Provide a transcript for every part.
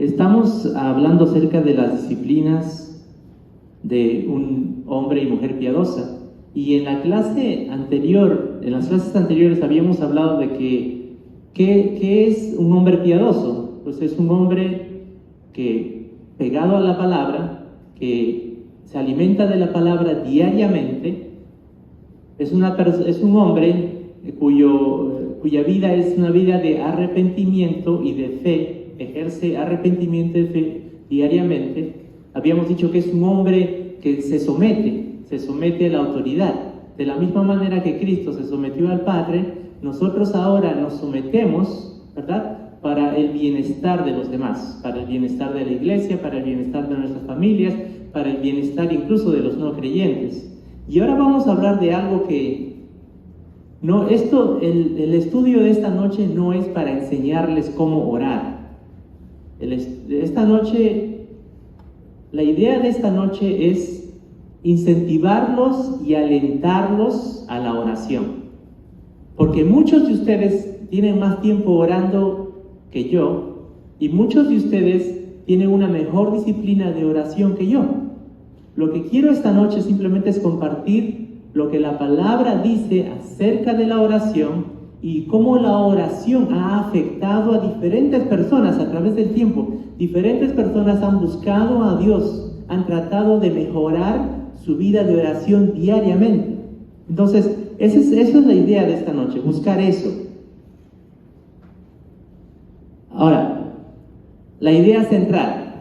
Estamos hablando acerca de las disciplinas de un hombre y mujer piadosa. Y en las clases anteriores habíamos hablado de ¿qué es un hombre piadoso? Pues es un hombre que, pegado a la palabra, que se alimenta de la palabra diariamente, es un hombre cuya vida es una vida de arrepentimiento y de fe, ejerce arrepentimiento y fe diariamente. Habíamos dicho que es un hombre que se somete a la autoridad. De la misma manera que Cristo se sometió al Padre, nosotros ahora nos sometemos, ¿verdad?, para el bienestar de los demás, para el bienestar de la iglesia, para el bienestar de nuestras familias, para el bienestar incluso de los no creyentes. Y ahora vamos a hablar de algo que el estudio de esta noche no es para enseñarles cómo orar. La idea de esta noche es incentivarlos y alentarlos a la oración. Porque muchos de ustedes tienen más tiempo orando que yo, y muchos de ustedes tienen una mejor disciplina de oración que yo. Lo que quiero esta noche simplemente es compartir lo que la palabra dice acerca de la oración y cómo la oración ha afectado a diferentes personas a través del tiempo. Diferentes personas han buscado a Dios, han tratado de mejorar su vida de oración diariamente. Entonces, esa es la idea de esta noche, buscar eso. Ahora, la idea central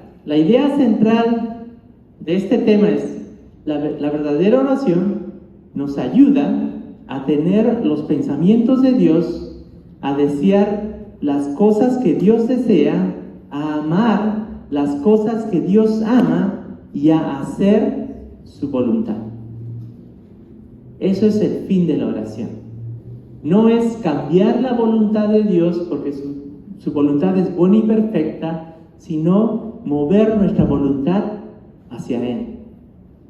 de este tema es la verdadera oración nos ayuda a tener los pensamientos de Dios, a desear las cosas que Dios desea, a amar las cosas que Dios ama y a hacer su voluntad. Eso es el fin de la oración. No es cambiar la voluntad de Dios porque su voluntad es buena y perfecta, sino mover nuestra voluntad hacia Él.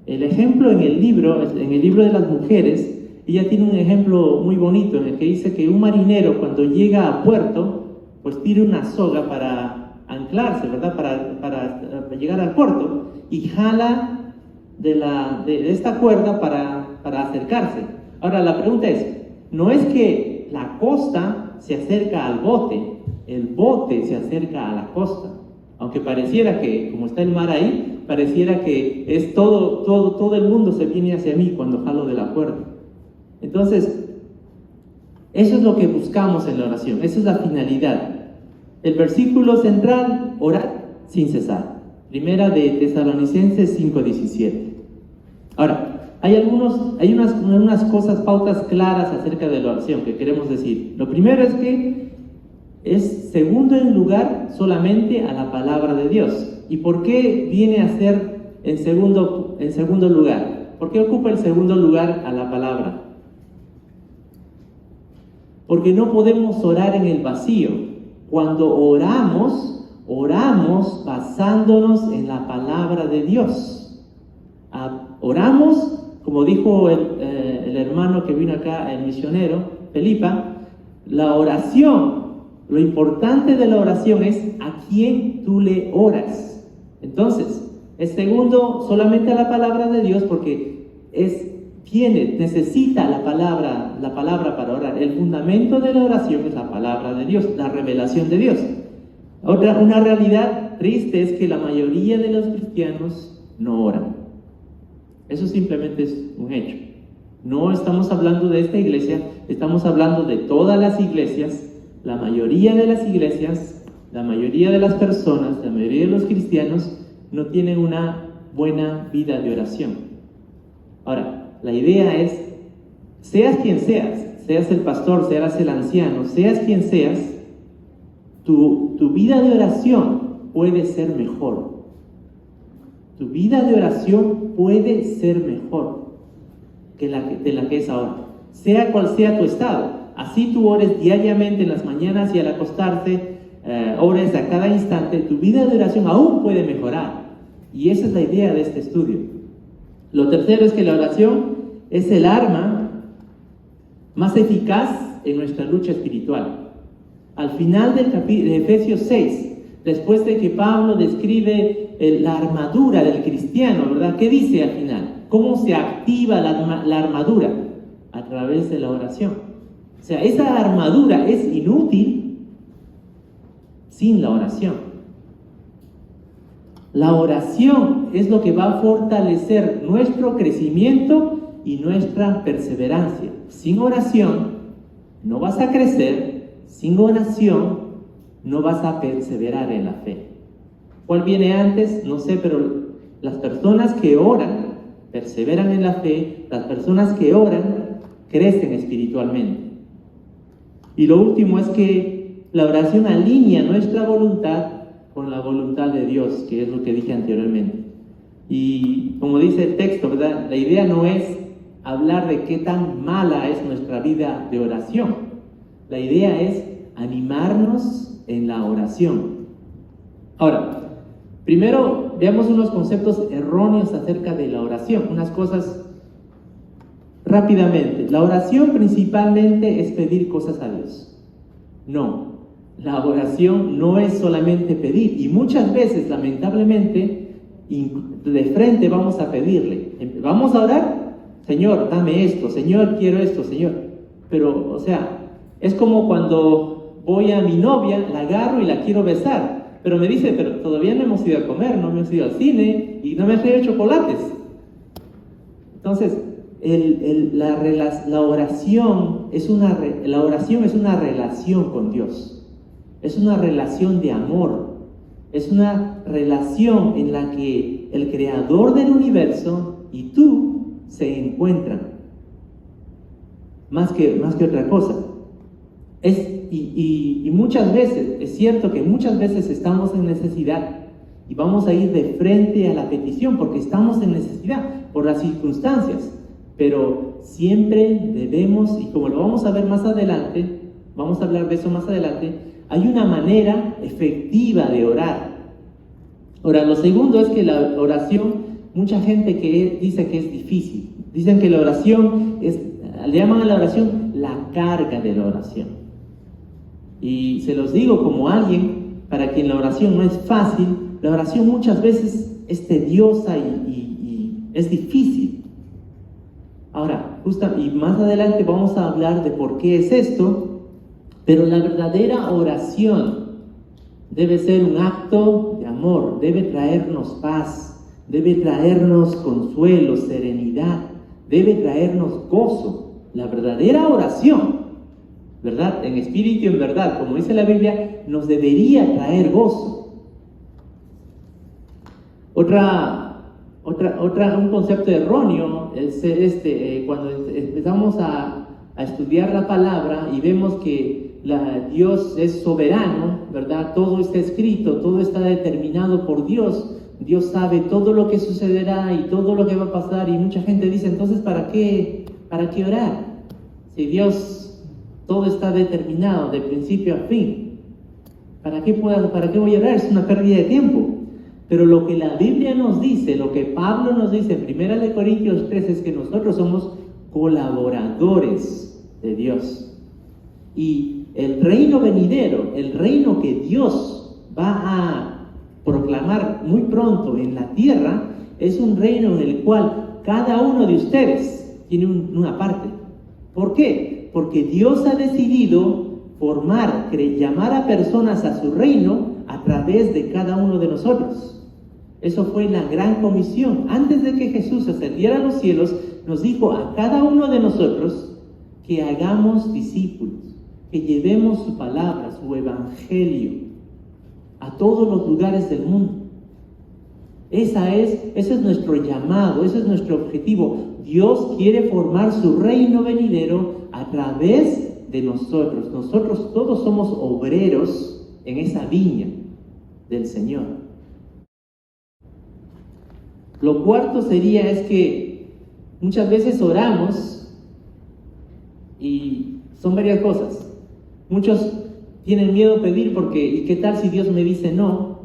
El ejemplo en el libro de las mujeres, ella tiene un ejemplo muy bonito en el que dice que un marinero cuando llega a puerto, pues tira una soga para anclarse, ¿verdad? Para llegar al puerto, y jala de esta cuerda para acercarse. Ahora la pregunta es, no es que la costa se acerca al bote, el bote se acerca a la costa. Aunque pareciera que, como está el mar ahí, pareciera que es todo el mundo se viene hacia mí cuando jalo de la cuerda. Entonces, eso es lo que buscamos en la oración, esa es la finalidad. El versículo central, orar sin cesar. Primera de Tesalonicenses 5:17. Ahora, hay unas cosas, pautas claras acerca de la oración que queremos decir. Lo primero es que es segundo en lugar solamente a la palabra de Dios. ¿Y por qué viene a ser en segundo lugar? ¿Por qué ocupa el segundo lugar a la palabra? Porque no podemos orar en el vacío. Cuando oramos basándonos en la palabra de Dios. Oramos, como dijo el hermano que vino acá, el misionero, Felipa, la oración. Lo importante de la oración es a quién tú le oras. Entonces, es segundo solamente a la palabra de Dios porque necesita la palabra para orar. El fundamento de la oración es la palabra de Dios, la revelación de Dios. Una realidad triste es que la mayoría de los cristianos no oran. Eso simplemente es un hecho. No estamos hablando de esta iglesia, estamos hablando de todas las iglesias. La mayoría de las iglesias, la mayoría de las personas, la mayoría de los cristianos no tienen una buena vida de oración. Ahora, la idea es, seas quien seas el pastor, seas el anciano, seas quien seas, tu vida de oración puede ser mejor. Tu vida de oración puede ser mejor de la que es ahora, sea cual sea tu estado. Así tú ores diariamente en las mañanas y al acostarte, ores a cada instante, tu vida de oración aún puede mejorar. Y esa es la idea de este estudio. Lo tercero es que la oración es el arma más eficaz en nuestra lucha espiritual. Al final de Efesios 6, Después de que Pablo describe la armadura del cristiano, ¿verdad? ¿Qué dice al final? ¿Cómo se activa la armadura? A través de la oración. O sea, esa armadura es inútil sin la oración. La oración es lo que va a fortalecer nuestro crecimiento y nuestra perseverancia. Sin oración no vas a crecer, sin oración no vas a perseverar en la fe. ¿Cuál viene antes? No sé, pero las personas que oran perseveran en la fe, las personas que oran crecen espiritualmente. Y lo último es que la oración alinea nuestra voluntad con la voluntad de Dios, que es lo que dije anteriormente. Y como dice el texto, ¿verdad? La idea no es hablar de qué tan mala es nuestra vida de oración. La idea es animarnos en la oración. Ahora, primero veamos unos conceptos erróneos acerca de la oración, unas cosas rápidamente. La oración principalmente es pedir cosas a Dios. No, la oración no es solamente pedir, y muchas veces, lamentablemente, de frente vamos a pedirle. Vamos a orar, Señor, dame esto, Señor, quiero esto, Señor. Pero, o sea, es como cuando voy a mi novia, la agarro y la quiero besar, pero me dice, pero todavía no hemos ido a comer, no hemos ido al cine y no me has traído chocolates. Entonces, la oración es una relación con Dios. Es una relación de amor. Es una relación en la que el creador del universo y tú se encuentran. Más que otra cosa. Y muchas veces, es cierto que muchas veces estamos en necesidad y vamos a ir de frente a la petición porque estamos en necesidad por las circunstancias. Pero siempre debemos, y como lo vamos a ver más adelante, vamos a hablar de eso más adelante, hay una manera efectiva de orar. Ahora, lo segundo es que la oración, mucha gente que dice que es difícil. Dicen que la oración le llaman a la oración la carga de la oración. Y se los digo como alguien para quien la oración no es fácil, la oración muchas veces es tediosa y es difícil. Ahora, y más adelante vamos a hablar de por qué es esto, pero la verdadera oración debe ser un acto de amor, debe traernos paz, debe traernos consuelo, serenidad, debe traernos gozo. La verdadera oración, ¿verdad? En espíritu y en verdad, como dice la Biblia, nos debería traer gozo. Un concepto erróneo es cuando empezamos a estudiar la palabra y vemos que Dios es soberano, ¿verdad? Todo está escrito, todo está determinado por Dios. Dios sabe todo lo que sucederá y todo lo que va a pasar, y mucha gente dice, entonces, ¿para qué orar? Si Dios, todo está determinado de principio a fin. ¿Para qué voy a orar? Es una pérdida de tiempo. Pero lo que la Biblia nos dice, lo que Pablo nos dice en 1 Corintios 3 es que nosotros somos colaboradores de Dios. Y el reino venidero, el reino que Dios va a proclamar muy pronto en la tierra, es un reino en el cual cada uno de ustedes tiene una parte. ¿Por qué? Porque Dios ha decidido llamar a personas a su reino a través de cada uno de nosotros. Eso fue la gran comisión. Antes de que Jesús ascendiera a los cielos, nos dijo a cada uno de nosotros que hagamos discípulos, que llevemos su palabra, su evangelio a todos los lugares del mundo. Ese es nuestro llamado, ese es nuestro objetivo. Dios quiere formar su reino venidero a través de nosotros. Nosotros todos somos obreros en esa viña del Señor. Lo cuarto sería es que muchas veces oramos y son varias cosas. Muchos tienen miedo a pedir porque, ¿y qué tal si Dios me dice no?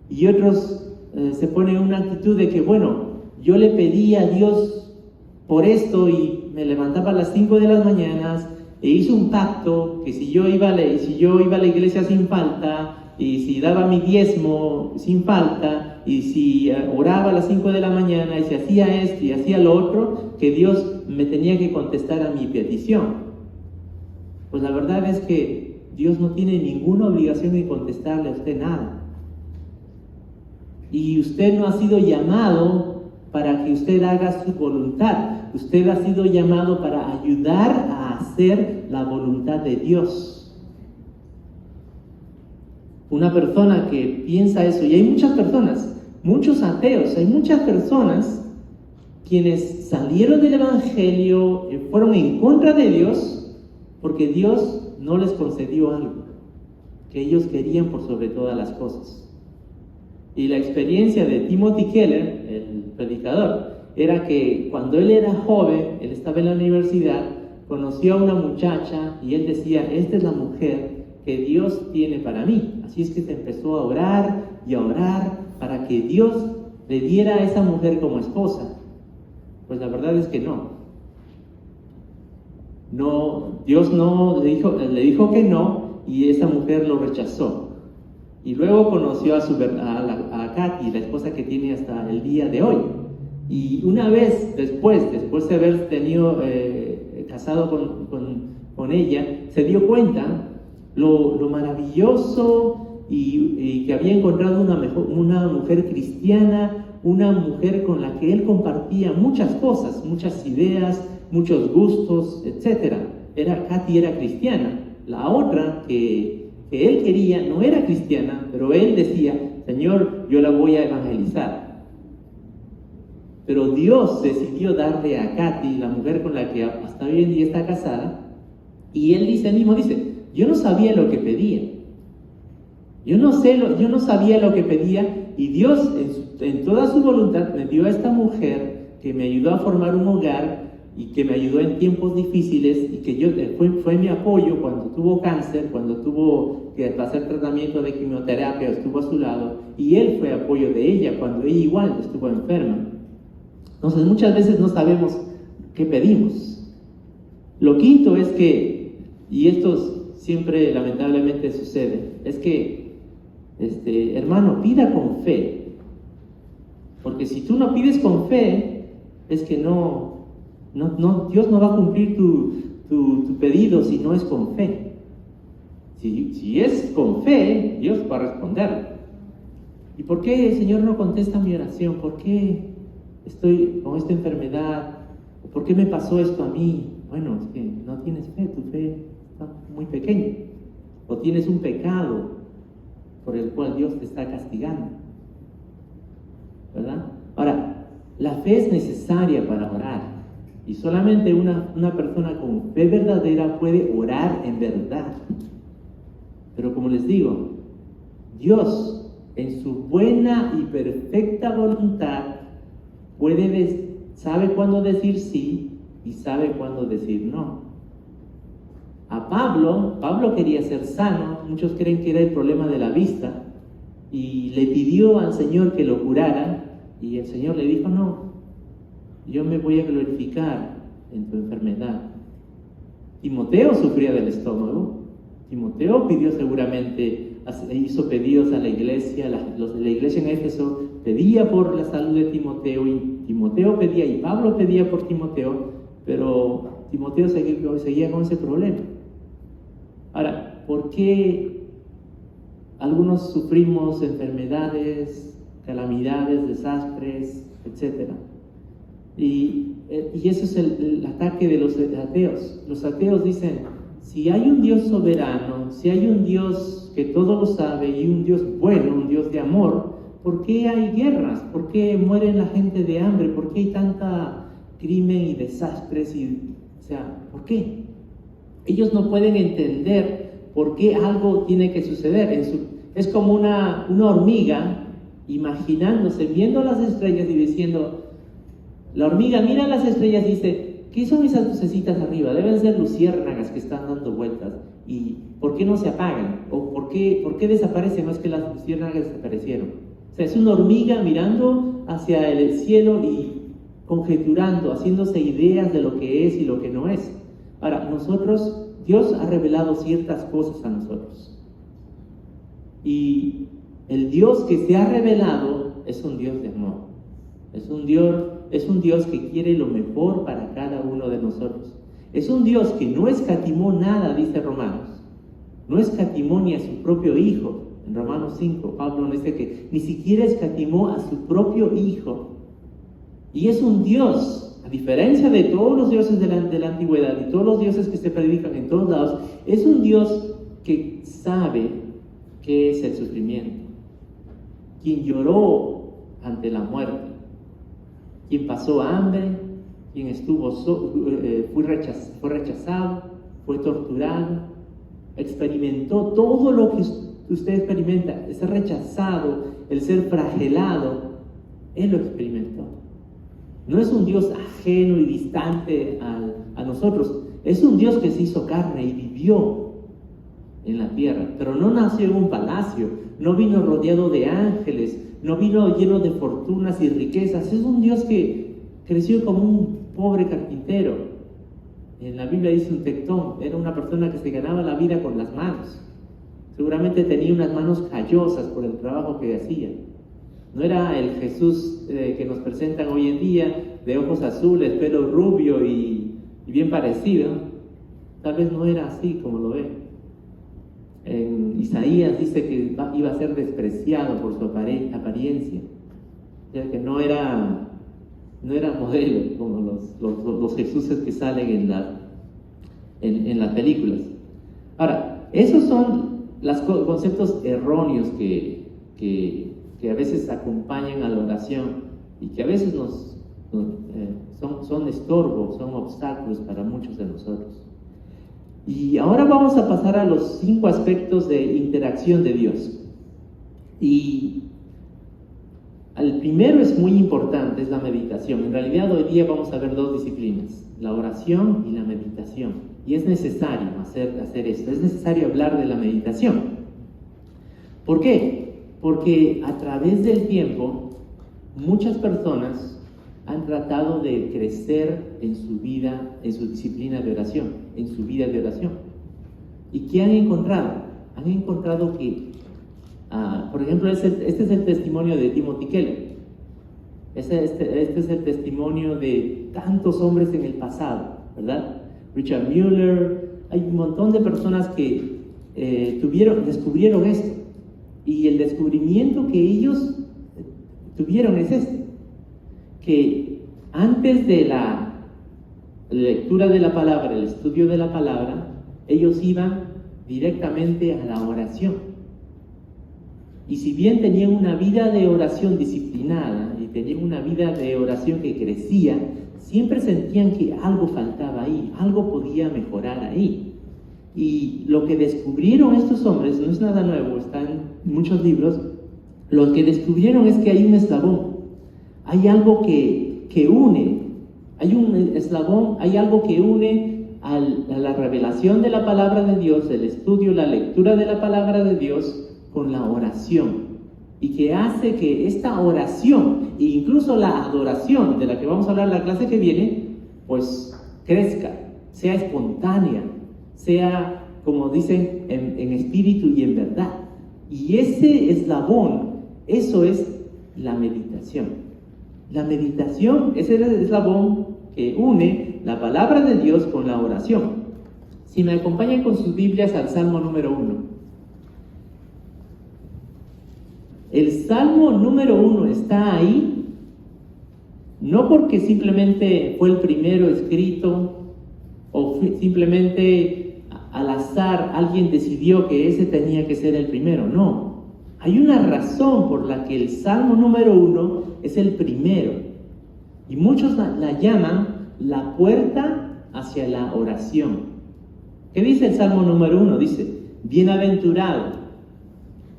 Y otros se ponen en una actitud de que, bueno, yo le pedí a Dios por esto y me levantaba a las 5 de las mañanas e hice un pacto que si yo iba a la iglesia sin falta y si daba mi diezmo sin falta, y si oraba a las 5 de la mañana, y si hacía esto y hacía lo otro, que Dios me tenía que contestar a mi petición. Pues la verdad es que Dios no tiene ninguna obligación de contestarle a usted nada. Y usted no ha sido llamado para que usted haga su voluntad. Usted ha sido llamado para ayudar a hacer la voluntad de Dios. Una persona que piensa eso, y hay muchas personas, muchos ateos, hay muchas personas quienes salieron del Evangelio, fueron en contra de Dios, porque Dios no les concedió algo que ellos querían por sobre todas las cosas. Y la experiencia de Timothy Keller, el predicador, era que cuando él era joven, él estaba en la universidad, conoció a una muchacha y él decía, esta es la mujer que Dios tiene para mí. Así es que se empezó a orar y a orar para que Dios le diera a esa mujer como esposa. Pues la verdad es que no. Dios no le dijo que no, y esa mujer lo rechazó. Y luego conoció a Katy, la esposa que tiene hasta el día de hoy. Y una vez después de haber tenido casado con ella, se dio cuenta lo maravilloso y que había encontrado una mujer cristiana, una mujer con la que él compartía muchas cosas, muchas ideas, muchos gustos, etc. Katy era cristiana. La otra que él quería no era cristiana, pero él decía, Señor, yo la voy a evangelizar. Pero Dios decidió darle a Katy, la mujer con la que hasta hoy en día está casada, y él dice, yo no sabía lo que pedía. Yo no sabía lo que pedía, y Dios en toda su voluntad me dio a esta mujer que me ayudó a formar un hogar y que me ayudó en tiempos difíciles y que fue mi apoyo cuando tuvo cáncer, cuando tuvo que hacer tratamiento de quimioterapia, estuvo a su lado, y él fue apoyo de ella cuando ella igual estuvo enferma. Entonces muchas veces no sabemos qué pedimos. Lo quinto es que, y esto siempre lamentablemente sucede, es que, hermano, pida con fe, porque si tú no pides con fe, es que Dios no va a cumplir tu pedido si no es con fe. Si es con fe, Dios va a responder. ¿Y por qué el Señor no contesta mi oración? ¿Por qué estoy con esta enfermedad? ¿Por qué me pasó esto a mí? Bueno, es que no tienes fe, tu fe está muy pequeña. O tienes un pecado por el cual Dios te está castigando, ¿verdad? Ahora, la fe es necesaria para orar. Y solamente una persona con fe verdadera puede orar en verdad. Pero como les digo, Dios, en su buena y perfecta voluntad, sabe cuándo decir sí y sabe cuándo decir no. A Pablo quería ser sano, muchos creen que era el problema de la vista, y le pidió al Señor que lo curara, y el Señor le dijo, no, yo me voy a glorificar en tu enfermedad. Timoteo sufría del estómago. Timoteo pidió seguramente, hizo pedidos a la iglesia, los de la iglesia en Éfeso pedía por la salud de Timoteo, y Timoteo pedía, y Pablo pedía por Timoteo, pero Timoteo seguía con ese problema. Ahora, ¿por qué algunos sufrimos enfermedades, calamidades, desastres, etcétera? Y eso es el ataque de los ateos. Los ateos dicen, si hay un Dios soberano, si hay un Dios que todo lo sabe y un Dios bueno, un Dios de amor, ¿por qué hay guerras? ¿Por qué muere la gente de hambre? ¿Por qué hay tanta crimen y desastres? ¿Por qué? Ellos no pueden entender por qué algo tiene que suceder. Es como una hormiga imaginándose, viendo las estrellas y diciendo, la hormiga mira las estrellas y dice, ¿qué son esas lucecitas arriba? Deben ser luciérnagas que están dando vueltas. ¿Y por qué no se apagan? ¿O por qué desaparecen? No es que las luciérnagas desaparecieron. O sea, es una hormiga mirando hacia el cielo y conjeturando, haciéndose ideas de lo que es y lo que no es. Ahora, Dios ha revelado ciertas cosas a nosotros. Y el Dios que se ha revelado es un Dios de amor. Es un Dios que quiere lo mejor para cada uno de nosotros. Es un Dios que no escatimó nada, dice Romanos. No escatimó ni a su propio Hijo. En Romanos 5, Pablo dice que ni siquiera escatimó a su propio Hijo. Y es un Dios, a diferencia de todos los dioses de la antigüedad y todos los dioses que se predican en todos lados, es un Dios que sabe qué es el sufrimiento. Quien lloró ante la muerte, quien pasó hambre, quien fue rechazado, fue torturado, experimentó todo lo que usted experimenta, ser rechazado, el ser flagelado, Él lo experimentó. No es un Dios ajeno y distante a nosotros, es un Dios que se hizo carne y vivió en la tierra, pero no nació en un palacio, no vino rodeado de ángeles, no vino lleno de fortunas y riquezas. Es un Dios que creció como un pobre carpintero. En la Biblia dice un tectón, era una persona que se ganaba la vida con las manos. Seguramente tenía unas manos callosas por el trabajo que hacía. No era el Jesús que nos presentan hoy en día, de ojos azules, pelo rubio y bien parecido. Tal vez no era así como lo ve. En Isaías dice que iba a ser despreciado por su apariencia, ya que no era modelo como los Jesuses que salen en las películas. Ahora, esos son los conceptos erróneos que a veces acompañan a la oración y que a veces son estorbos, son obstáculos para muchos de nosotros. Y ahora vamos a pasar a los 5 aspectos de interacción de Dios. Y el primero es muy importante, es la meditación. En realidad hoy día vamos a ver 2 disciplinas, la oración y la meditación. Y es necesario hacer esto, es necesario hablar de la meditación. ¿Por qué? Porque a través del tiempo muchas personas han tratado de crecer en su vida, en su disciplina de oración, en su vida de oración. ¿Y qué han encontrado? Han encontrado que, por ejemplo, este es el testimonio de Timothy Keller. Este es el testimonio de tantos hombres en el pasado, ¿verdad? Richard Mueller, hay un montón de personas que descubrieron esto. Y el descubrimiento que ellos tuvieron es este, que antes de la lectura de la palabra, el estudio de la palabra, ellos iban directamente a la oración. Y si bien tenían una vida de oración disciplinada y tenían una vida de oración que crecía, siempre sentían que algo faltaba ahí, algo podía mejorar ahí. Y lo que descubrieron estos hombres, no es nada nuevo, está en muchos libros, lo que descubrieron es que hay un eslabón, hay algo que une, hay un eslabón, hay algo que une a la revelación de la palabra de Dios, el estudio, la lectura de la palabra de Dios con la oración, y que hace que esta oración e incluso la adoración de la que vamos a hablar en la clase que viene, pues crezca, sea espontánea, sea, como dicen, en espíritu y en verdad. Y ese eslabón, eso es la meditación. La meditación es el eslabón que une la palabra de Dios con la oración. Si me acompañan con sus Biblias al Salmo número 1. El Salmo número 1 está ahí, no porque simplemente fue el primero escrito o simplemente al azar alguien decidió que ese tenía que ser el primero. No, hay una razón por la que el Salmo número 1 es el primero. Y muchos la llaman la puerta hacia la oración. ¿Qué dice el Salmo número 1? Dice, bienaventurado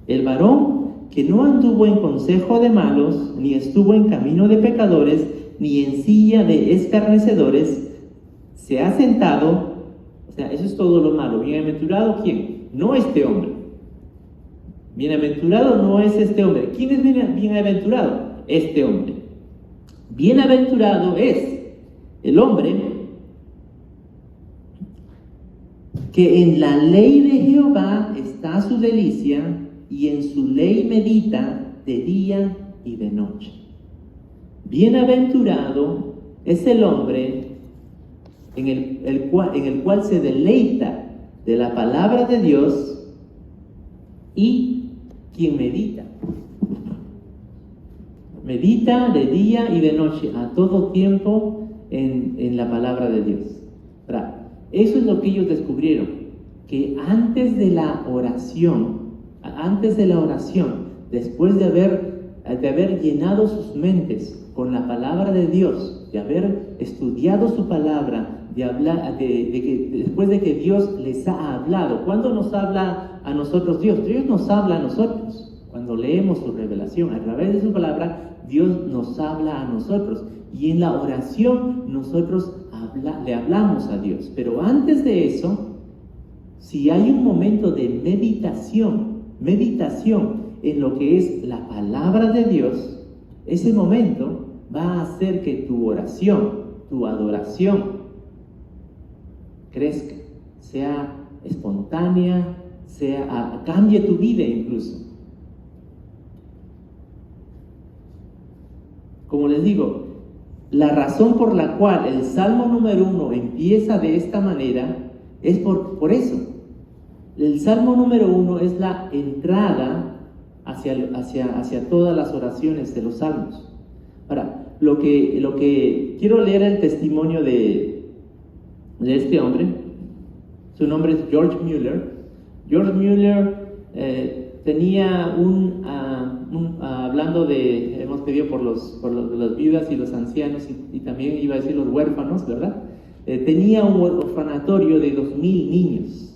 el varón que no anduvo en consejo de malos, ni estuvo en camino de pecadores, ni en silla de escarnecedores, se ha sentado. O sea, eso es todo lo malo. ¿Bienaventurado quién? No este hombre. Bienaventurado no es este hombre. ¿Quién es bienaventurado? Este hombre. Bienaventurado es el hombre que en la ley de Jehová está su delicia, y en su ley medita de día y de noche. Bienaventurado es el hombre en el cual se deleita de la palabra de Dios y quien medita de día y de noche, a todo tiempo en la palabra de Dios. ¿Verdad? Eso es lo que ellos descubrieron, que antes de la oración, después de haber llenado sus mentes con la palabra de Dios, de haber estudiado su palabra, después de que Dios les ha hablado. ¿Cuándo nos habla a nosotros Dios? Dios nos habla a nosotros. Cuando leemos su revelación, a través de su palabra, Dios nos habla a nosotros. Y en la oración nosotros le hablamos a Dios. Pero antes de eso, si hay un momento de meditación en lo que es la palabra de Dios, ese momento va a hacer que tu oración, tu adoración, crezca, sea espontánea, cambie tu vida incluso. Como les digo, la razón por la cual el Salmo número 1 empieza de esta manera es por eso. El Salmo número 1 es la entrada hacia todas las oraciones de los salmos. Ahora, lo que quiero leer el testimonio de este hombre. Su nombre es George Mueller. George Mueller tenía hablando de, hemos pedido por las viudas y los ancianos y también iba a decir los huérfanos, ¿verdad? Tenía un orfanatorio de 2,000 niños.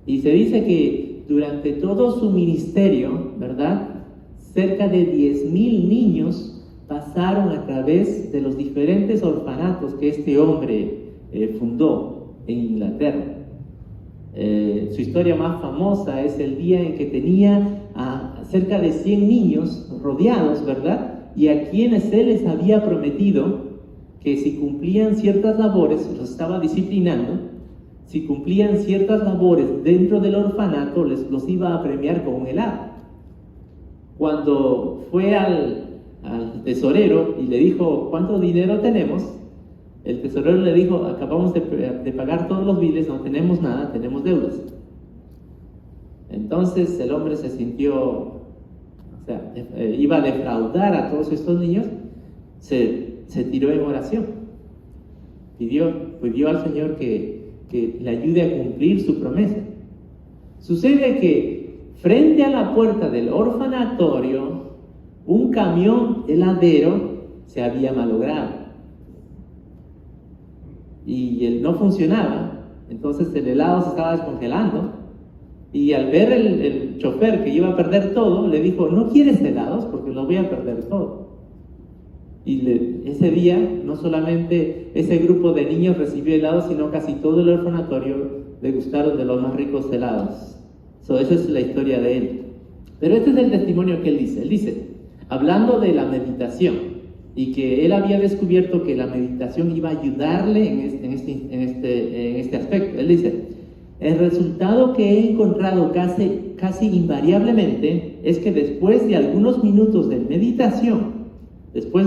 Y se dice que durante todo su ministerio, ¿verdad?, cerca de 10,000 niños pasaron a través de los diferentes orfanatos que este hombre fundó en Inglaterra. Su historia más famosa es el día en que tenía a cerca de 100 niños rodeados, ¿verdad?, y a quienes él les había prometido que si cumplían ciertas labores, los estaba disciplinando. Si cumplían ciertas labores dentro del orfanato, los iba a premiar con un helado. Cuando fue al tesorero y le dijo, ¿cuánto dinero tenemos? El tesorero le dijo, acabamos de pagar todos los biles, no tenemos nada, tenemos deudas. Entonces el hombre se sintió, iba a defraudar a todos estos niños, se tiró en oración. Pidió al Señor que le ayude a cumplir su promesa. Sucede que frente a la puerta del orfanatorio, un camión heladero se había malogrado y no funcionaba. Entonces el helado se estaba descongelando y al ver el chofer que iba a perder todo, le dijo, ¿no quieres helados? Porque lo voy a perder todo. Y ese día, no solamente ese grupo de niños recibió helados, sino casi todo el orfanatorio degustaron de los más ricos helados. Esa es la historia de él. Pero este es el testimonio que él dice. Él dice, hablando de la meditación, y que él había descubierto que la meditación iba a ayudarle en este aspecto. Él dice, el resultado que he encontrado casi invariablemente es que después de algunos minutos de meditación, después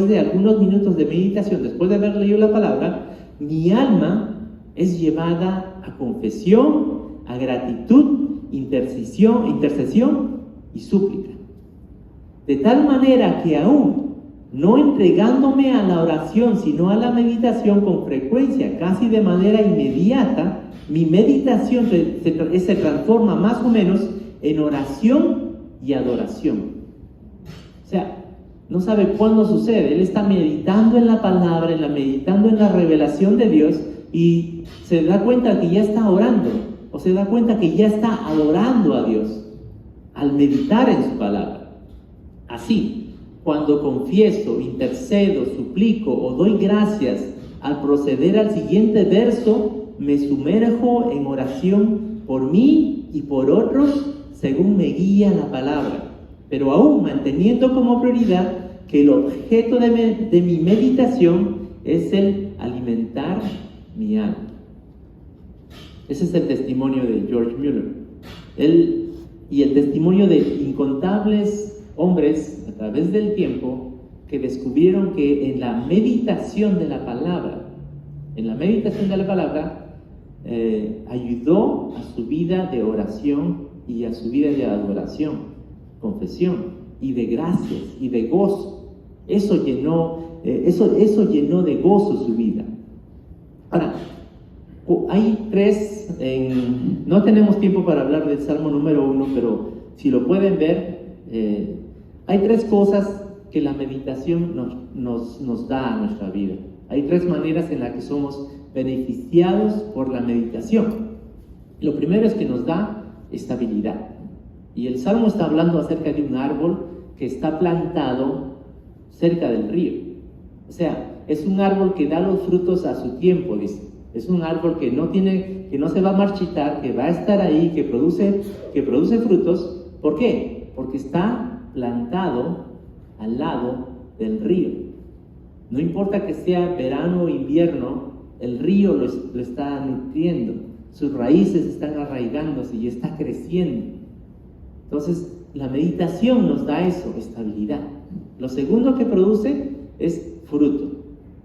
de haber leído la palabra, mi alma es llevada a confesión, a gratitud, intercesión y súplica. De tal manera que aún no entregándome a la oración, sino a la meditación con frecuencia, casi de manera inmediata, mi meditación se transforma más o menos en oración y adoración. O sea, no sabe cuándo sucede. Él está meditando en la palabra, meditando en la revelación de Dios y se da cuenta que ya está orando, o se da cuenta que ya está adorando a Dios al meditar en su palabra. Así, cuando confieso, intercedo, suplico o doy gracias, al proceder al siguiente verso, me sumerjo en oración por mí y por otros según me guía la palabra, pero aún manteniendo como prioridad que el objeto de mi meditación es el alimentar mi alma. Ese es el testimonio de George Mueller. Él y el testimonio de incontables hombres a través del tiempo que descubrieron que en la meditación de la palabra, ayudó a su vida de oración y a su vida de adoración, confesión y de gracias y de gozo. Eso llenó de gozo su vida. Ahora, hay tres, no tenemos tiempo para hablar del Salmo número 1, pero si lo pueden ver, hay tres cosas que la meditación nos da a nuestra vida. Hay tres maneras en las que somos beneficiados por la meditación. Lo primero es que nos da estabilidad. Y el Salmo está hablando acerca de un árbol que está plantado cerca del río. O sea, es un árbol que da los frutos a su tiempo, dice. Es un árbol que no se va a marchitar, que va a estar ahí, que produce frutos. ¿Por qué? Porque está plantado al lado del río. No importa que sea verano o invierno, el río lo está nutriendo. Sus raíces están arraigándose y está creciendo. Entonces, la meditación nos da eso, estabilidad. Lo segundo que produce es fruto.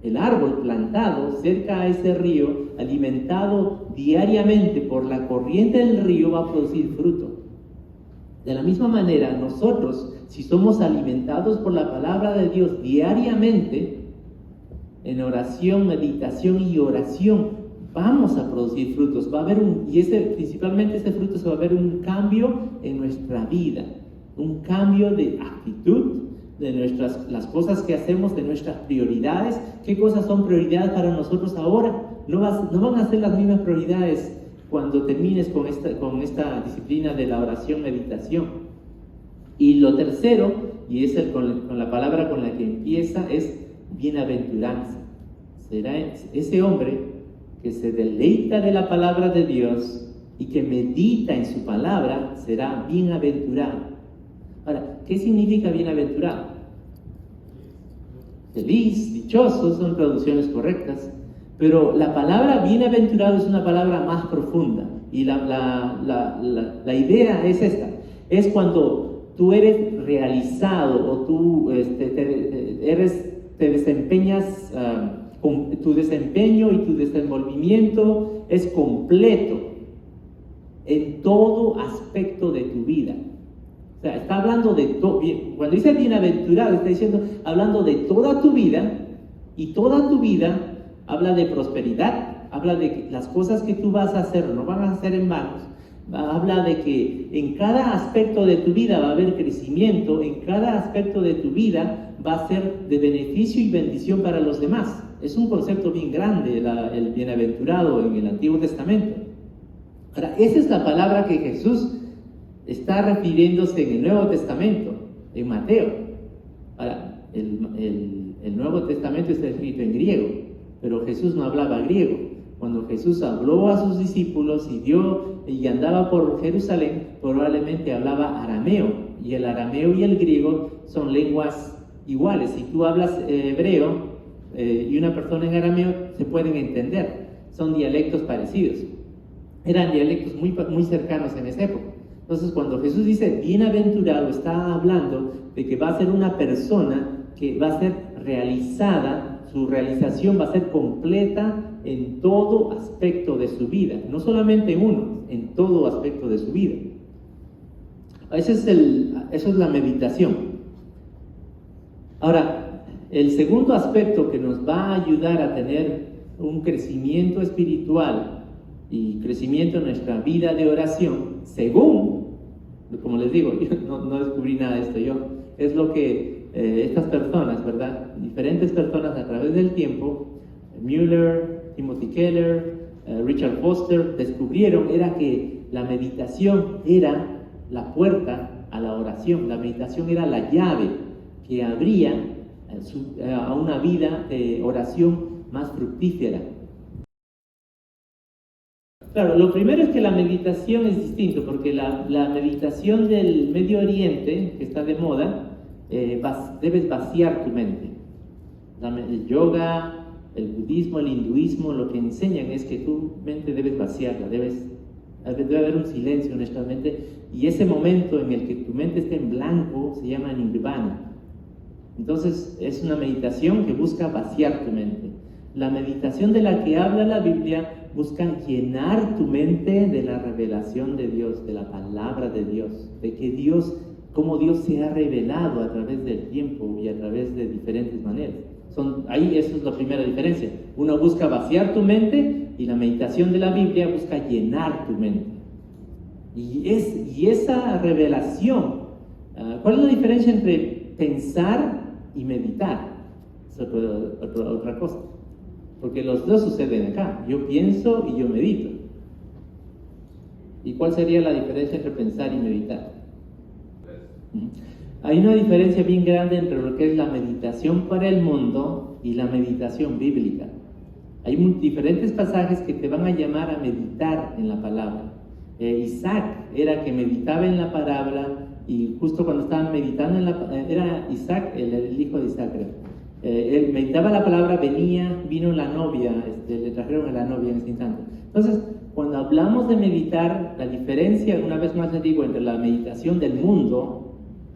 El árbol plantado cerca a ese río, alimentado diariamente por la corriente del río, va a producir fruto. De la misma manera, nosotros, si somos alimentados por la palabra de Dios diariamente, en oración, meditación y oración, vamos a producir frutos. Va a haber principalmente ese fruto se va a ver un cambio en nuestra vida, un cambio de actitud, de las cosas que hacemos, de nuestras prioridades. ¿Qué cosas son prioridades para nosotros ahora? No van a ser las mismas prioridades cuando termines con esta disciplina de la oración, meditación. Y lo tercero, y es con la palabra con la que empieza, es bienaventuranza. Será ese hombre que se deleita de la palabra de Dios y que medita en su palabra, será bienaventurado. Ahora, ¿qué significa bienaventurado? Feliz, dichoso, son traducciones correctas, pero la palabra bienaventurado es una palabra más profunda, y la idea es esta: es cuando tú eres realizado o tú te desempeñas, tu desempeño y tu desenvolvimiento es completo en todo aspecto de tu vida. O sea, está hablando de todo. Cuando dice bienaventurado, está hablando de toda tu vida, y toda tu vida habla de prosperidad, habla de que las cosas que tú vas a hacer no van a ser en vano. Habla de que en cada aspecto de tu vida va a haber crecimiento, en cada aspecto de tu vida va a ser de beneficio y bendición para los demás. Es un concepto bien grande, el bienaventurado en el Antiguo Testamento. Ahora, esa es la palabra que Jesús está refiriéndose en el Nuevo Testamento, en Mateo. Ahora, el Nuevo Testamento está escrito en griego, pero Jesús no hablaba griego. Cuando Jesús habló a sus discípulos y andaba por Jerusalén, probablemente hablaba arameo, y el arameo y el griego son lenguas iguales. Si tú hablas hebreo y una persona en arameo, se pueden entender, son dialectos parecidos. Eran dialectos muy cercanos en esa época. Entonces, cuando Jesús dice bienaventurado, está hablando de que va a ser una persona que va a ser realizada, su realización va a ser completa en todo aspecto de su vida, no solamente en uno, en todo aspecto de su vida. Eso es la meditación. Ahora, el segundo aspecto que nos va a ayudar a tener un crecimiento espiritual y crecimiento en nuestra vida de oración, según, como les digo, yo no descubrí nada de esto yo, es lo que estas personas, ¿verdad? Diferentes personas a través del tiempo, Mueller, Timothy Keller, Richard Foster, descubrieron era que la meditación era la puerta a la oración. La meditación era la llave que abría a una vida de oración más fructífera. Claro, lo primero es que la meditación es distinto, porque la meditación del Medio Oriente, que está de moda, debes vaciar tu mente. El yoga, el budismo, el hinduismo, lo que enseñan es que tu mente debes vaciarla, debes Debe haber un silencio, honestamente, y ese momento en el que tu mente esté en blanco se llama nirvana. Entonces es una meditación que busca vaciar tu mente. La meditación de la que habla la Biblia busca llenar tu mente de la revelación de Dios, de la palabra de Dios, de que Dios, cómo Dios se ha revelado a través del tiempo y a través de diferentes maneras. Ahí eso es la primera diferencia. Uno busca vaciar tu mente y la meditación de la Biblia busca llenar tu mente. Y esa revelación, ¿cuál es la diferencia entre pensar y meditar? Es otra cosa. Porque los dos suceden acá. Yo pienso y yo medito. ¿Y cuál sería la diferencia entre pensar y meditar? Hay una diferencia bien grande entre lo que es la meditación para el mundo y la meditación bíblica. Hay diferentes pasajes que te van a llamar a meditar en la palabra. Isaac era que meditaba en la palabra, y justo cuando estaban meditando era Isaac, el hijo de Isaac. Él meditaba la palabra, vino la novia, le trajeron a la novia en ese instante. Entonces, cuando hablamos de meditar, la diferencia, una vez más les digo, entre la meditación del mundo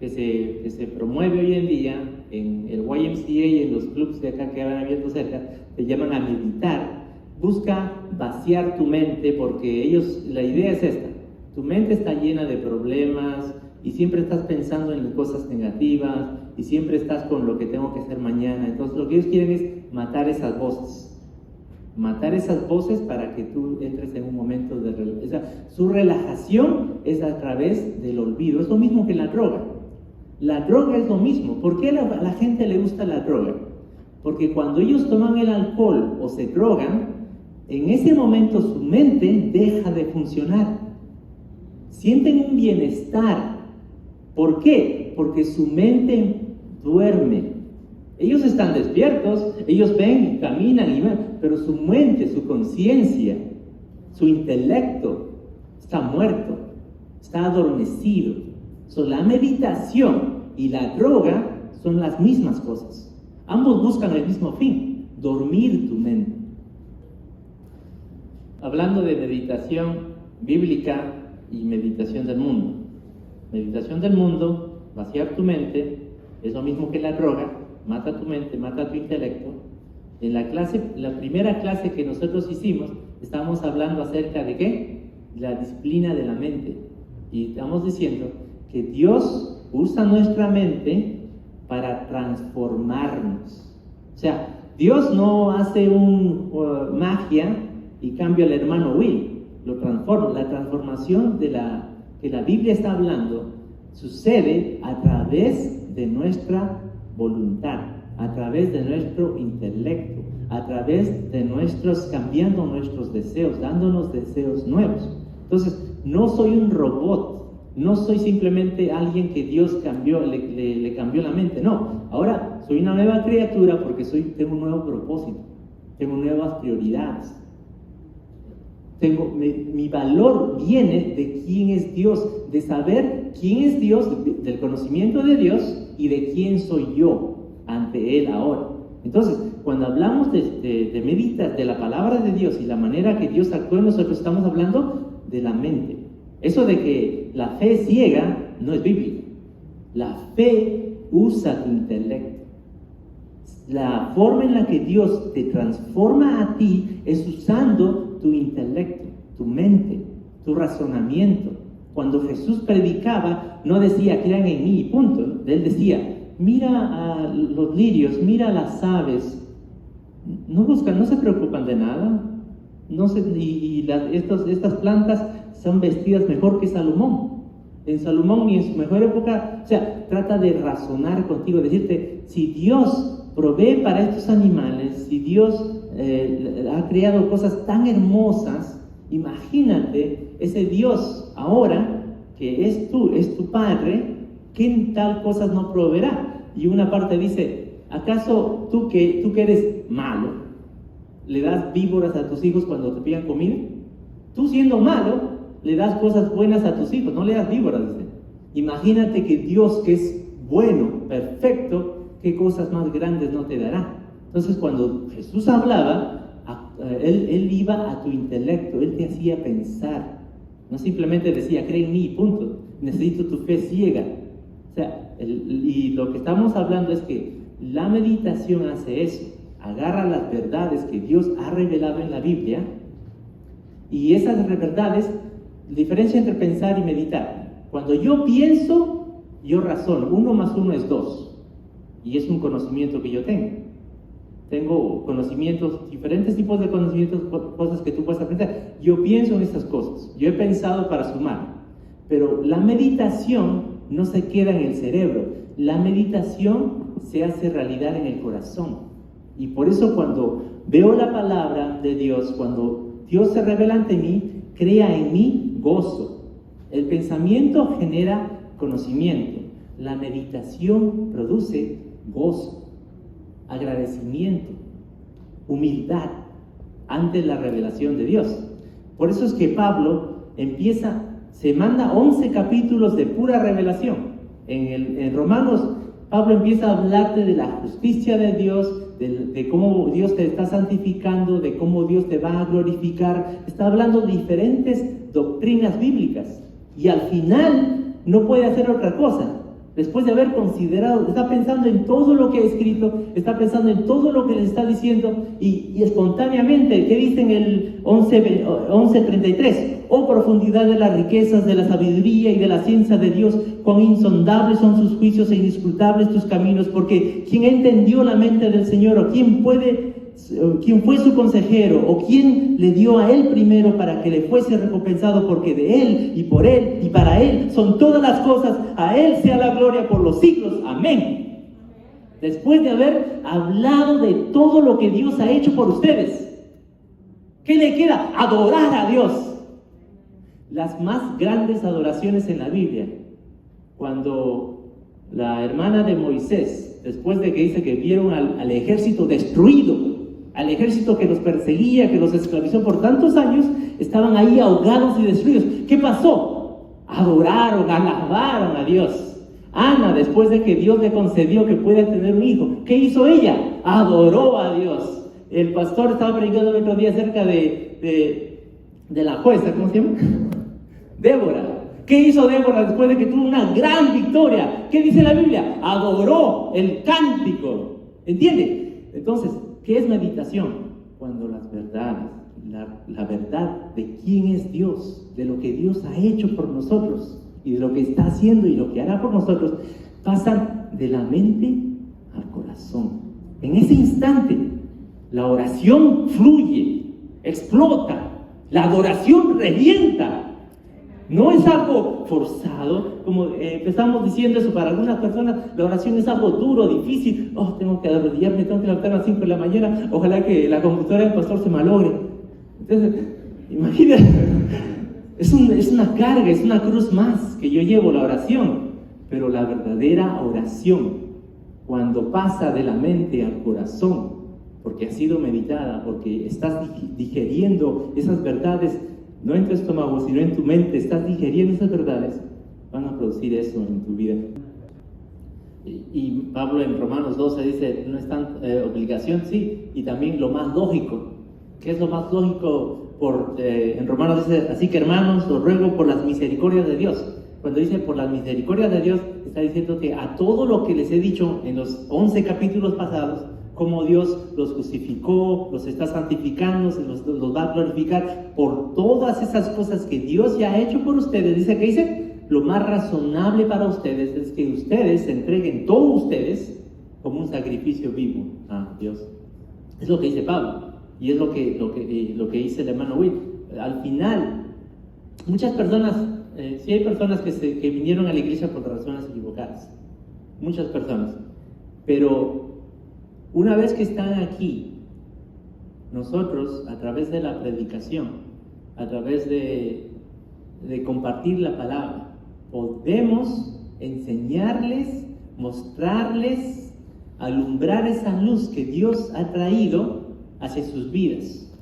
que se promueve hoy en día en el YMCA y en los clubs de acá que han abierto cerca, te llaman a meditar. Busca vaciar tu mente, porque la idea es esta: tu mente está llena de problemas y siempre estás pensando en cosas negativas y siempre estás con lo que tengo que hacer mañana. Entonces lo que ellos quieren es matar esas voces para que tú entres en un momento de relajación. O sea, su relajación es a través del olvido. Es lo mismo que la droga. La droga es lo mismo. ¿Por qué a la gente le gusta la droga? Porque cuando ellos toman el alcohol o se drogan, en ese momento su mente deja de funcionar. Sienten un bienestar. ¿Por qué? Porque su mente duerme. Ellos están despiertos, ellos ven, caminan y ven, pero su mente, su conciencia, su intelecto está muerto, está adormecido. La meditación y la droga son las mismas cosas. Ambos buscan el mismo fin: dormir tu mente. Hablando de meditación bíblica y meditación del mundo. Meditación del mundo, vaciar tu mente, es lo mismo que la droga. Mata tu mente, mata tu intelecto. En la primera clase que nosotros hicimos, estábamos hablando acerca de ¿qué? La disciplina de la mente. Y estamos diciendo que Dios usa nuestra mente para transformarnos. O sea, Dios no hace magia y cambia al hermano Will, lo transforma. La transformación que la Biblia está hablando sucede a través de nuestra voluntad, a través de nuestro intelecto, a través de cambiando nuestros deseos, dándonos deseos nuevos. Entonces, no soy un robot, no soy simplemente alguien que Dios le cambió la mente. No, ahora soy una nueva criatura porque tengo un nuevo propósito, tengo nuevas prioridades. Mi valor viene de quién es Dios, de saber quién es Dios, del conocimiento de Dios y de quién soy yo ante Él ahora. Entonces, cuando hablamos de meditar, de la palabra de Dios y la manera que Dios actúa en nosotros, estamos hablando de la mente. Eso de que la fe es ciega no es bíblico. La fe usa tu intelecto. La forma en la que Dios te transforma a ti es usando tu intelecto, tu mente, tu razonamiento. Cuando Jesús predicaba, no decía crean en mí, punto. Él decía, mira a los lirios, mira a las aves. No se preocupan de nada. Estas plantas son vestidas mejor que Salomón. En Salomón ni en su mejor época, o sea, trata de razonar contigo, decirte, si Dios provee para estos animales, si Dios ha creado cosas tan hermosas, imagínate ese Dios ahora que es tu Padre, ¿qué tal cosas no proveerá? Y una parte dice, ¿acaso tú que eres malo, le das víboras a tus hijos cuando te pidan comida? Tú siendo malo, le das cosas buenas a tus hijos, no le das víboras, dice. Imagínate que Dios, que es bueno, perfecto, ¿qué cosas más grandes no te dará? Entonces, cuando Jesús hablaba, Él iba a tu intelecto, Él te hacía pensar. No simplemente decía, cree en mí, punto. Necesito tu fe ciega. O sea, y lo que estamos hablando es que la meditación hace eso. Agarra las verdades que Dios ha revelado en la Biblia, y esas verdades, diferencia entre pensar y meditar. Cuando yo pienso, yo razono. 1 más 1 es 2. Y es un conocimiento que yo tengo. Tengo conocimientos, diferentes tipos de conocimientos, cosas que tú puedes aprender. Yo pienso en estas cosas. Yo he pensado para sumar. Pero la meditación no se queda en el cerebro. La meditación se hace realidad en el corazón. Y por eso cuando veo la palabra de Dios, cuando Dios se revela ante mí, crea en mí gozo. El pensamiento genera conocimiento. La meditación produce gozo, agradecimiento, humildad ante la revelación de Dios. Por eso es que Pablo se manda 11 capítulos de pura revelación. En Romanos, Pablo empieza a hablarte de la justicia de Dios, de cómo Dios te está santificando, de cómo Dios te va a glorificar. Está hablando de diferentes doctrinas bíblicas. Y al final no puede hacer otra cosa. Después de haber considerado, está pensando en todo lo que ha escrito, está pensando en todo lo que le está diciendo, y espontáneamente, ¿qué dice en el 11:33? Oh profundidad de las riquezas, de la sabiduría y de la ciencia de Dios, cuán insondables son sus juicios e inescrutables tus caminos, porque ¿quién entendió la mente del Señor? ¿O quién fue su consejero? ¿O quién le dio a él primero para que le fuese recompensado? Porque de él y por él y para él son todas las cosas, a él sea la gloria por los siglos. Amén. Después de haber hablado de todo lo que Dios ha hecho por ustedes, ¿qué le queda? Adorar a Dios. Las más grandes adoraciones en la Biblia, cuando la hermana de Moisés, después de que dice que vieron al ejército destruido, al ejército que los perseguía, que los esclavizó por tantos años, estaban ahí ahogados y destruidos. ¿Qué pasó? Adoraron, alabaron a Dios. Ana, después de que Dios le concedió que pueda tener un hijo, ¿qué hizo ella? Adoró a Dios. El pastor estaba predicando el otro día acerca de la jueza, ¿cómo se llama? Débora. ¿Qué hizo Débora después de que tuvo una gran victoria? ¿Qué dice la Biblia? Adoró el cántico. ¿Entiende? Entonces, ¿qué es meditación? Cuando las verdades, la verdad de quién es Dios, de lo que Dios ha hecho por nosotros y de lo que está haciendo y lo que hará por nosotros, pasan de la mente al corazón. En ese instante, la oración fluye, explota, la adoración revienta. No es algo forzado, como empezamos diciendo eso. Para algunas personas la oración es algo duro, difícil. Oh, tengo que arrodillarme, tengo que levantar a las 5 de la mañana. Ojalá que la computadora del pastor se malogre. Entonces, imagínate, es una carga, es una cruz más que yo llevo, la oración. Pero la verdadera oración, cuando pasa de la mente al corazón, porque ha sido meditada, porque estás digeriendo esas verdades, no en tu estómago, sino en tu mente, estás digeriendo esas verdades, van a producir eso en tu vida. Y Pablo en Romanos 12 dice, no es tan obligación, sí, y también lo más lógico. ¿Qué es lo más lógico? En Romanos dice, así que hermanos, os ruego por las misericordias de Dios. Cuando dice por las misericordias de Dios, está diciendo que a todo lo que les he dicho en los 11 capítulos pasados, cómo Dios los justificó, los está santificando, los va a glorificar por todas esas cosas que Dios ya ha hecho por ustedes. Dice, lo más razonable para ustedes es que ustedes se entreguen todos ustedes como un sacrificio vivo a Dios. Es lo que dice Pablo, y es lo que dice el hermano Will. Al final, muchas personas, sí hay personas que vinieron a la iglesia por razones equivocadas, muchas personas, pero una vez que están aquí, nosotros, a través de la predicación, a través de compartir la palabra, podemos enseñarles, mostrarles, alumbrar esa luz que Dios ha traído hacia sus vidas.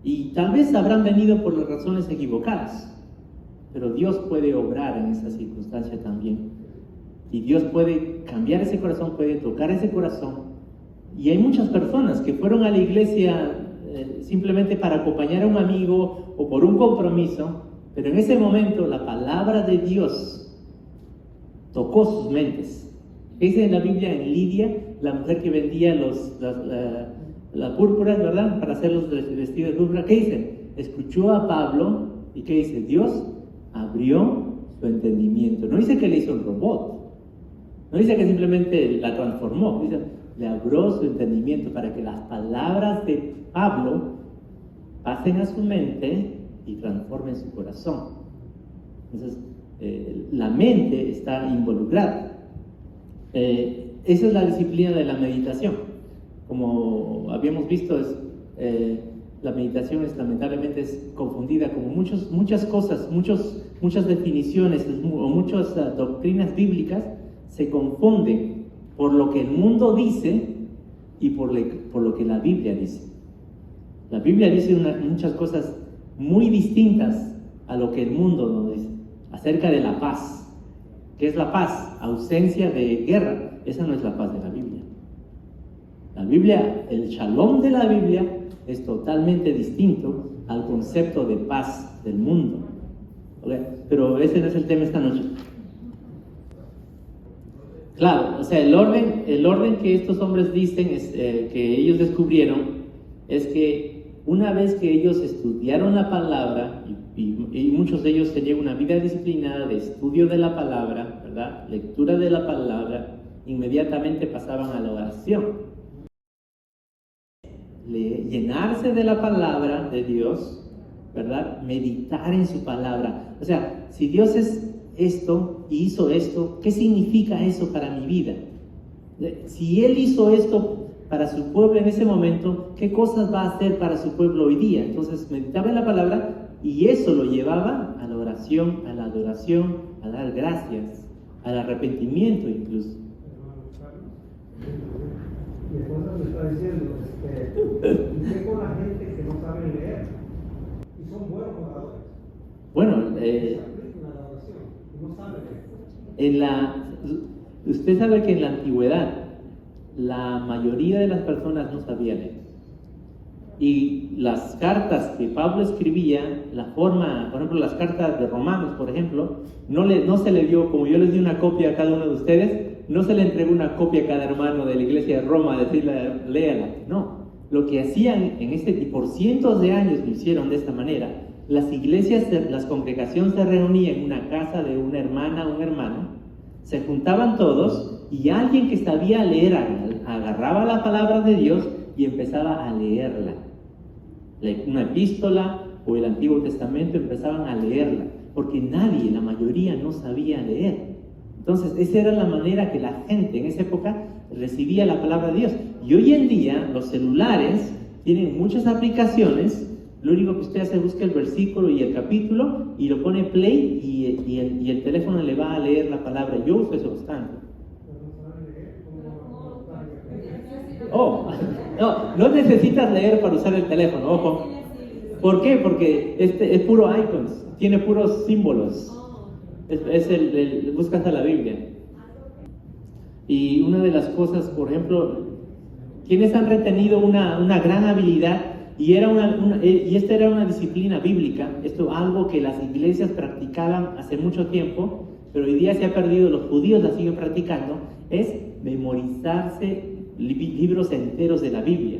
Y tal vez habrán venido por las razones equivocadas, pero Dios puede obrar en esa circunstancia también. Y Dios puede cambiar ese corazón, puede tocar ese corazón. Y hay muchas personas que fueron a la iglesia simplemente para acompañar a un amigo o por un compromiso, Pero en ese momento la palabra de Dios tocó sus mentes. Dice en la Biblia, en Lidia, la mujer que vendía las púrpuras, ¿verdad? Para hacer los vestidos de púrpura. ¿Qué dice? Escuchó a Pablo y ¿qué dice? Dios abrió su entendimiento. No dice que le hizo un robot. No dice que simplemente la transformó. Dice, le abrió su entendimiento para que las palabras de Pablo pasen a su mente y transformen su corazón. Entonces, la mente está involucrada. Esa es la disciplina de la meditación. Como habíamos visto, la meditación lamentablemente es confundida como muchas cosas, muchas definiciones o muchas doctrinas bíblicas se confunden por lo que el mundo dice y por lo que la Biblia dice. La Biblia dice muchas cosas muy distintas a lo que el mundo nos dice, acerca de la paz. ¿Qué es la paz? Ausencia de guerra. Esa no es la paz de la Biblia. La Biblia, el shalom de la Biblia es totalmente distinto al concepto de paz del mundo. ¿Okay? Pero ese no es el tema esta noche. Claro, o sea, el orden que estos hombres dicen, que ellos descubrieron, es que una vez que ellos estudiaron la palabra, y muchos de ellos tenían una vida disciplinada de estudio de la palabra, ¿verdad? Lectura de la palabra, inmediatamente pasaban a la oración. Llenarse de la palabra de Dios, ¿verdad? Meditar en su palabra. O sea, si Dios es esto y hizo esto, ¿qué significa eso para mi vida? Si Él hizo esto para su pueblo en ese momento, ¿qué cosas va a hacer para su pueblo hoy día? Entonces meditaba en la palabra y eso lo llevaba a la oración, a la adoración, a dar gracias, al arrepentimiento incluso. Mi esposa me está diciendo, ¿y qué con la gente que no sabe leer? Y son buenos oradores. Bueno, no sabe leer. Usted sabe que en la antigüedad la mayoría de las personas no sabían leer. Y las cartas que Pablo escribía, la forma, por ejemplo, las cartas de Romanos, por ejemplo, no se le dio, como yo les di una copia a cada uno de ustedes, no se le entregó una copia a cada hermano de la iglesia de Roma a decirle, léala. No, lo que hacían por cientos de años lo hicieron de esta manera. Las iglesias, las congregaciones se reunían en una casa de una hermana o un hermano, se juntaban todos y alguien que sabía leer agarraba la palabra de Dios y empezaba a leerla. Una epístola o el Antiguo Testamento empezaban a leerla, porque la mayoría no sabía leer. Entonces, esa era la manera que la gente en esa época recibía la palabra de Dios. Y hoy en día, los celulares tienen muchas aplicaciones. Lo único que usted hace es busca el versículo y el capítulo y lo pone play y el teléfono le va a leer la palabra. Yo uso eso bastante. No necesitas leer para usar el teléfono, ojo. ¿Por qué? Porque es puro icons, tiene puros símbolos. Buscas a la Biblia. Y una de las cosas, por ejemplo, quienes han retenido una gran habilidad, y esta era una disciplina bíblica, esto es algo que las iglesias practicaban hace mucho tiempo, pero hoy día se ha perdido, los judíos la siguen practicando, es memorizarse libros enteros de la Biblia.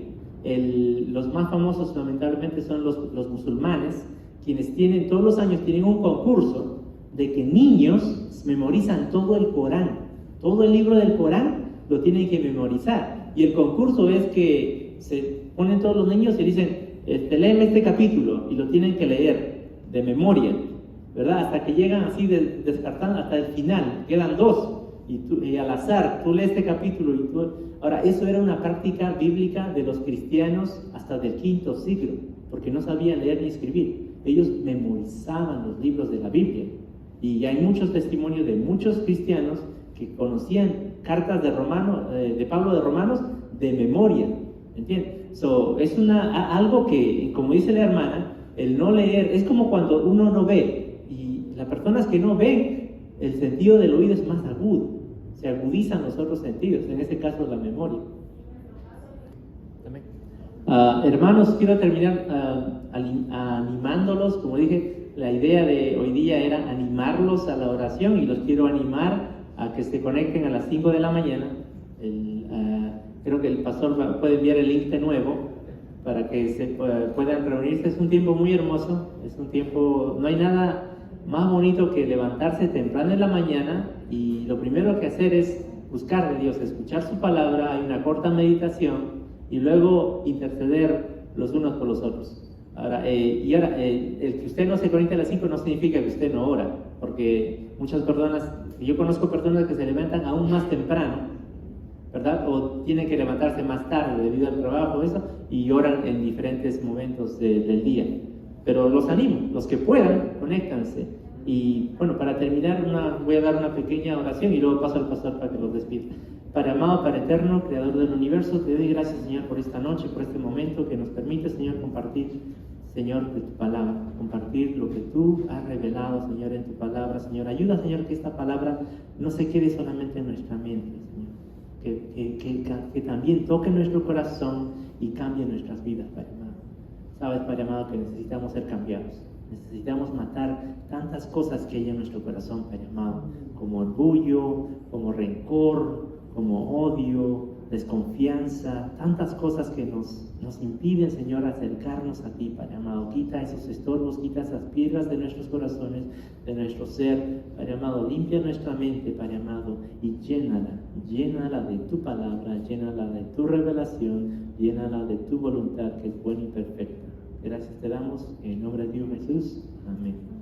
Los más famosos lamentablemente son los musulmanes, quienes todos los años tienen un concurso de que niños memorizan todo el Corán, todo el libro del Corán lo tienen que memorizar, y el concurso es que se ponen todos los niños y dicen, léeme este capítulo, y lo tienen que leer de memoria, ¿verdad? Hasta que llegan así descartando hasta el final, quedan 2, y al azar, tú lees este capítulo, Ahora, eso era una práctica bíblica de los cristianos hasta del V siglo, porque no sabían leer ni escribir. Ellos memorizaban los libros de la Biblia. Y hay muchos testimonios de muchos cristianos que conocían cartas de Pablo de Romanos de memoria, ¿entiendes? Es algo que, como dice la hermana, el no leer, es como cuando uno no ve, y las personas que no ven, el sentido del oído es más agudo, se agudizan los otros sentidos, en este caso la memoria. Hermanos, quiero terminar animándolos, como dije, la idea de hoy día era animarlos a la oración, y los quiero animar a que se conecten a las 5 de la mañana. Creo que el pastor puede enviar el link de nuevo para que se puedan reunirse. Es un tiempo muy hermoso, es un tiempo, no hay nada más bonito que levantarse temprano en la mañana y lo primero que hacer es buscar de Dios, escuchar su palabra, hay una corta meditación y luego interceder los unos por los otros. El que usted no se conecte a las 5 no significa que usted no ora, porque muchas personas, yo conozco personas que se levantan aún más temprano, ¿verdad? O tienen que levantarse más tarde debido al trabajo, eso, y oran en diferentes momentos del día. Pero los animo, los que puedan, conéctanse. Y bueno, para terminar, voy a dar una pequeña oración y luego paso al pastor para que los despida. Padre amado, Padre eterno, Creador del universo, te doy gracias, Señor, por esta noche, por este momento que nos permite, Señor, compartir, Señor, de tu palabra, compartir lo que tú has revelado, Señor, en tu palabra. Señor, ayuda, Señor, que esta palabra no se quede solamente en nuestra mente, Señor, que también toque nuestro corazón y cambie nuestras vidas, Padre amado. Sabes, Padre amado, que necesitamos ser cambiados. Necesitamos matar tantas cosas que hay en nuestro corazón, Padre amado, como orgullo, como rencor, como odio, desconfianza, tantas cosas que nos impiden, Señor, acercarnos a ti, Padre amado. Quita esos estorbos, quita esas piedras de nuestros corazones, de nuestro ser, Padre amado. Limpia nuestra mente, Padre amado, y llénala de tu palabra, llénala de tu revelación, llénala de tu voluntad que es buena y perfecta. Gracias te damos en el nombre de Dios Jesús. Amén.